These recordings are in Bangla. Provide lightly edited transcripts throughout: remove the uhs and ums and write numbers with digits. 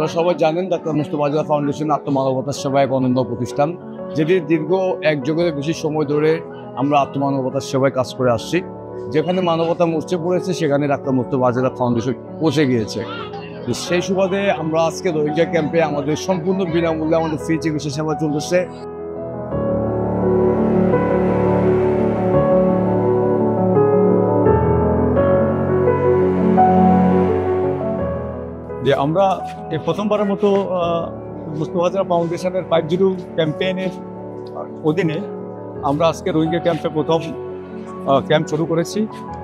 আপনারা সবাই জানেন ডাক্তার মুস্তফা আজহার ফাউন্ডেশন আত্মমানবতার সেবা এক অনন্য প্রতিষ্ঠান, যেটি দীর্ঘ এক যুগের বেশি সময় ধরে আমরা আত্মমানবতার সেবায় কাজ করে আসছি। যেখানে মানবতা মরচে পড়েছে সেখানে ডাক্তার মুস্তফা আজহার ফাউন্ডেশন পৌঁছে গিয়েছে। তো সেই সুবাদে আমরা আজকে রোহিঙ্গা ক্যাম্পে আমাদের সম্পূর্ণ বিনামূল্যে আমাদের ফ্রি চিকিৎসা সেবা চলতেছে। যে আমরা এই প্রথমবারের মতো মুস্তফা আজহার ফাউন্ডেশনের 5-0 ক্যাম্পেইনের অধীনে আমরা আজকে রোহিঙ্গা ক্যাম্পে প্রথম ক্যাম্প শুরু করেছি।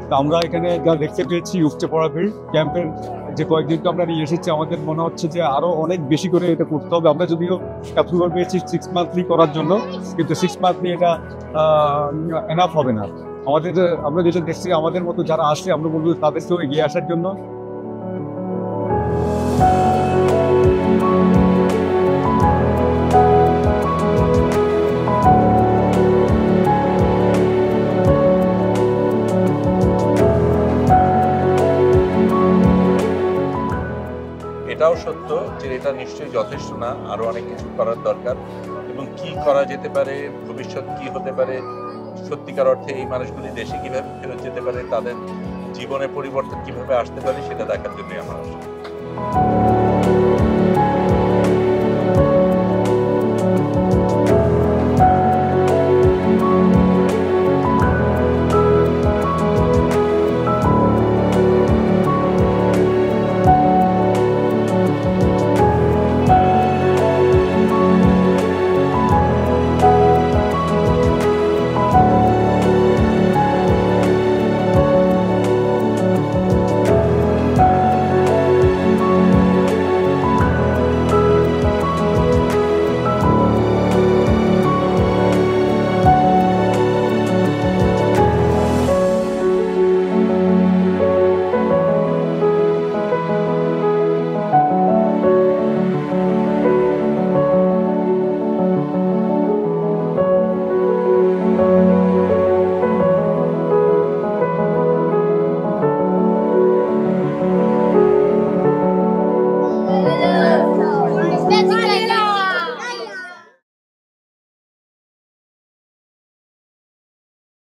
তো আমরা এখানে যা দেখতে পেয়েছি উপচে পড়া ভিড়, ক্যাম্পের যে কয়েকদিনকে আমরা নিয়ে এসেছি আমাদের মনে হচ্ছে যে আরও অনেক বেশি করে এটা করতে হবে। আমরা যদিও অ্যাপ্রুভাল পেয়েছি 6 মান্থলি করার জন্য, কিন্তু 6 মান্থলি এটা এনাফ হবে না। আমরা যেটা দেখছি আমাদের মতো যারা আসে আমরা বলবো তাদেরকেও এগিয়ে আসার জন্য। এটাও সত্য যে এটা নিশ্চয়ই যথেষ্ট না, আরো অনেক কিছু করার দরকার এবং কি করা যেতে পারে, ভবিষ্যৎ কি হতে পারে, সত্যিকার অর্থে এই মানুষগুলি দেশে কিভাবে ফেরত যেতে পারে, তাদের জীবনে পরিবর্তন কিভাবে আসতে পারে সেটা দেখার জন্যই আমরা আসছি।